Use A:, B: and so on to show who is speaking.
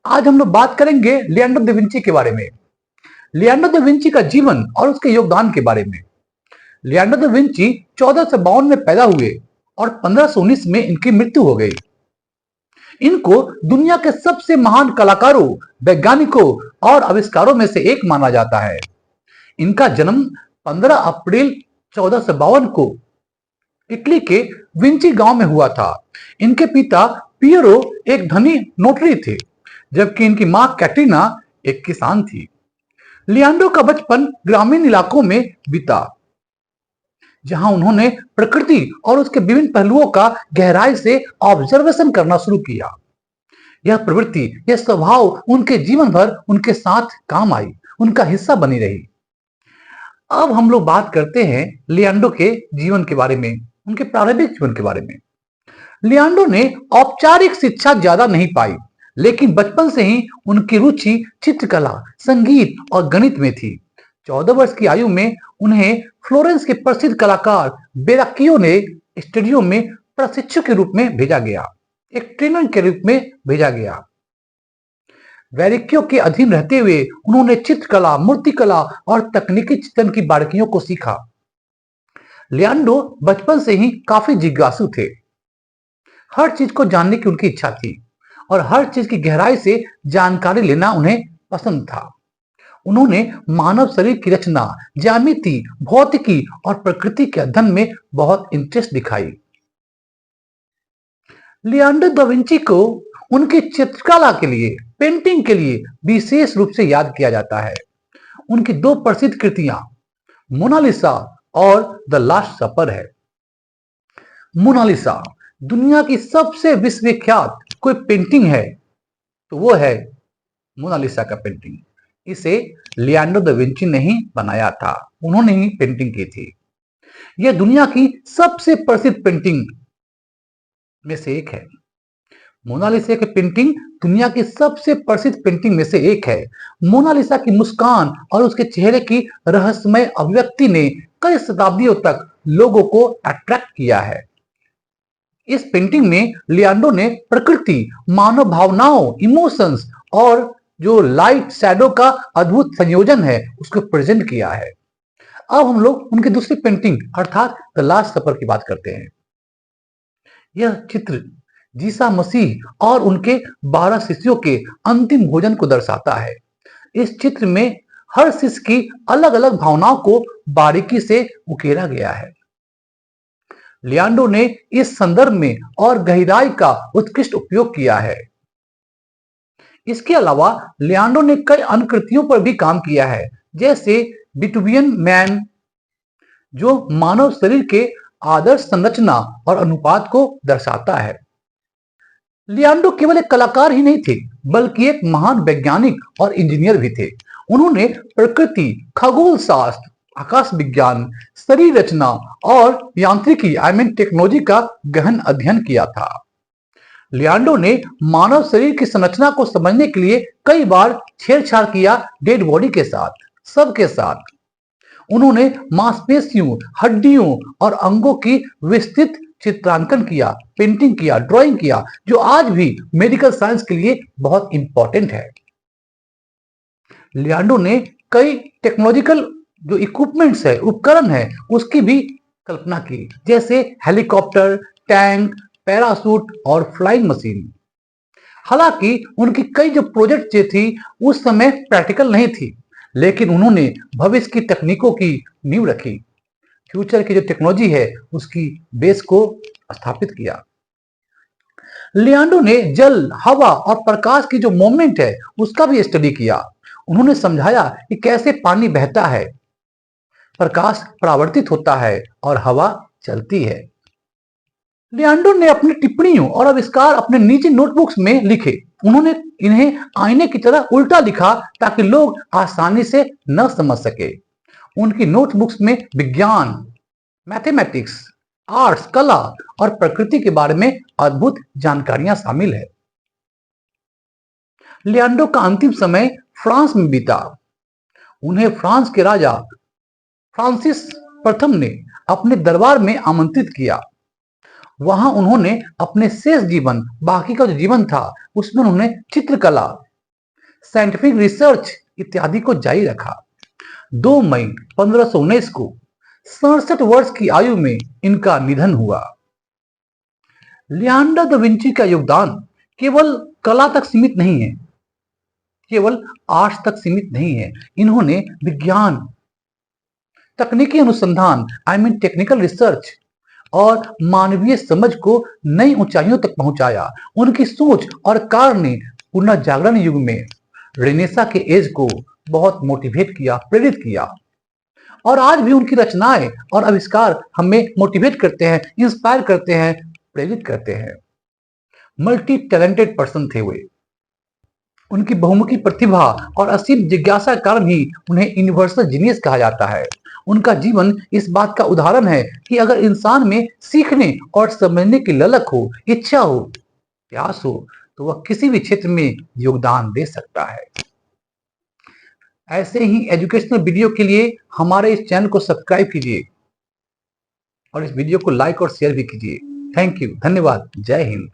A: आज हम लोग बात करेंगे लियोनार्डो दा विंची के बारे में। लियोनार्डो दा विंची का जीवन और उसके योगदान के बारे में। लियोनार्डो दा विंची 1452 में पैदा हुए और 1519 में इनकी मृत्यु हो गई। इनको दुनिया के सबसे महान कलाकारों, वैज्ञानिकों और आविष्कारों में से एक माना जाता है। इनका जन्म 15 अप्रैल 1452 को इटली के विंची गांव में हुआ था। इनके पिता पियरो एक धनी नोटरी थे, जबकि इनकी मां कैटरीना एक किसान थी। लियोनार्डो का बचपन ग्रामीण इलाकों में बीता, जहां उन्होंने प्रकृति और उसके विभिन्न पहलुओं का गहराई से ऑब्जर्वेशन करना शुरू किया। यह प्रवृत्ति, यह स्वभाव उनके जीवन भर उनके साथ काम आई, उनका हिस्सा बनी रही। अब हम लोग बात करते हैं लियोनार्डो के जीवन के बारे में, उनके प्रारंभिक जीवन के बारे में। लियोनार्डो ने औपचारिक शिक्षा ज्यादा नहीं पाई, लेकिन बचपन से ही उनकी रुचि चित्रकला, संगीत और गणित में थी। 14 वर्ष की आयु में उन्हें फ्लोरेंस के प्रसिद्ध कलाकार बेराक्कियो ने स्टूडियो में प्रशिक्षक के रूप में भेजा गया, एक ट्रेनर के रूप में भेजा गया। वेरिक्कियो के अधीन रहते हुए उन्होंने चित्रकला, मूर्तिकला और तकनीकी चित्रण की बारीकियों को सीखा। लियोनार्डो बचपन से ही काफी जिज्ञासु थे। हर चीज को जानने की उनकी इच्छा थी और हर चीज की गहराई से जानकारी लेना उन्हें पसंद था। उन्होंने मानव शरीर की रचना, ज्यामिति, भौतिकी और प्रकृति के अध्ययन में बहुत इंटरेस्ट दिखाई। लियोनार्डो दा विंची को उनकी चित्रकला के लिए, पेंटिंग के लिए विशेष रूप से याद किया जाता है। उनकी दो प्रसिद्ध कृतियां मोनालिसा और द लास्ट सपर है। मोनालिसा दुनिया की सबसे विश्वविख्यात कोई पेंटिंग है तो वो है मोनालिसा का पेंटिंग। इसे लियोनार्डो दा विंची ने ही बनाया था, उन्होंने ही पेंटिंग की थी। यह दुनिया की सबसे प्रसिद्ध पेंटिंग में से एक है। मोनालिसा की पेंटिंग दुनिया की सबसे प्रसिद्ध पेंटिंग में से एक है। मोनालिसा की मुस्कान और उसके चेहरे की रहस्यमय अभिव्यक्ति ने कई शताब्दियों तक लोगों को अट्रैक्ट किया है। इस पेंटिंग में लियोनार्डो ने प्रकृति, मानव भावनाओं, इमोशंस और जो लाइट शैडो का अद्भुत संयोजन है उसको प्रेजेंट किया है। अब हम लोग उनकी दूसरी पेंटिंग अर्थात द लास्ट सपर की बात करते हैं। यह चित्र जीसा मसीह और उनके 12 शिष्यों के अंतिम भोजन को दर्शाता है। इस चित्र में हर शिष्य की अलग अलग भावनाओं को बारीकी से उकेरा गया है। लियोनार्डो ने इस संदर्भ में और गहराई का उत्कृष्ट उपयोग किया है। इसके अलावा लियोनार्डो ने कई अन्य कृतियों पर भी काम किया है, जैसे विट्रुवियन मैन, जो मानव शरीर के आदर्श संरचना और अनुपात को दर्शाता है। लियोनार्डो केवल एक कलाकार ही नहीं थे, बल्कि एक महान वैज्ञानिक और इंजीनियर भी थे। उन्होंने प्रकृति, खगोल शास्त्र, आकाश विज्ञान, शरीर रचना और यांत्रिकी टेक्नोलॉजी का गहन अध्ययन किया था। लियोनार्डो ने मानव शरीर की संरचना को समझने के लिए कई बार छेड़छाड़ किया डेड बॉडी के साथ, सबके साथ। उन्होंने मांसपेशियों, हड्डियों और अंगों की विस्तृत चित्रांकन किया, पेंटिंग किया, ड्राइंग किया, जो आज भी मेडिकल साइंस के लिए बहुत इंपॉर्टेंट है। लियोनार्डो ने कई टेक्नोलॉजिकल जो इक्विपमेंट्स है, उपकरण है, उसकी भी कल्पना की, जैसे हेलीकॉप्टर, टैंक, पैरासूट और फ्लाइंग मशीन। हालांकि उनकी कई जो प्रोजेक्ट जो थी उस समय प्रैक्टिकल नहीं थी, लेकिन उन्होंने भविष्य की तकनीकों की नींव रखी, फ्यूचर की जो टेक्नोलॉजी है उसकी बेस को स्थापित किया। लियोनार्डो ने जल, हवा और प्रकाश की जो मूवमेंट है उसका भी स्टडी किया। उन्होंने समझाया कि कैसे पानी बहता है, प्रकाश परावर्तित होता है और हवा चलती है। लियोनार्डो ने अपनी टिप्पणियों और आविष्कार अपने निजी नोटबुक्स में लिखे। उन्होंने इन्हें आईने की तरह उल्टा लिखा ताकि लोग आसानी से न समझ सके। उनकी नोटबुक्स में विज्ञान, मैथमेटिक्स, आर्ट्स, कला और प्रकृति के बारे में अद्भुत जानकारियां शामिल है। लियोनार्डो का अंतिम समय फ्रांस में बीता। उन्हें फ्रांस के राजा फ्रांसिस प्रथम ने अपने दरबार में आमंत्रित किया। वहां उन्होंने अपने शेष जीवन, बाकी का जो जीवन था, उसमें उन्होंने चित्रकला, साइंटिफिक रिसर्च इत्यादि को जारी रखा। 2 मई 1519 को 67 वर्ष की आयु में इनका निधन हुआ। लियोनार्डो दा विंची का योगदान केवल कला तक सीमित नहीं है, केवल आर्ट्स तक सीमित नहीं है। इन्होंने विज्ञान, तकनीकी अनुसंधान टेक्निकल रिसर्च और मानवीय समझ को नई ऊंचाइयों तक पहुंचाया। उनकी सोच और कार्य ने पुनर्जागरण युग में रेनेसा के एज को बहुत मोटिवेट किया, प्रेरित किया। और आज भी उनकी रचनाएं और आविष्कार हमें मोटिवेट करते हैं, इंस्पायर करते हैं, प्रेरित करते हैं। मल्टी टैलेंटेड पर्सन थे वे। उनकी बहुमुखी प्रतिभा और असीम जिज्ञासा कारण ही उन्हें यूनिवर्सल जीनियस कहा जाता है। उनका जीवन इस बात का उदाहरण है कि अगर इंसान में सीखने और समझने की ललक हो, इच्छा हो, प्यास हो, तो वह किसी भी क्षेत्र में योगदान दे सकता है। ऐसे ही एजुकेशनल वीडियो के लिए हमारे इस चैनल को सब्सक्राइब कीजिए और इस वीडियो को लाइक और शेयर भी कीजिए। थैंक यू, धन्यवाद, जय हिंद।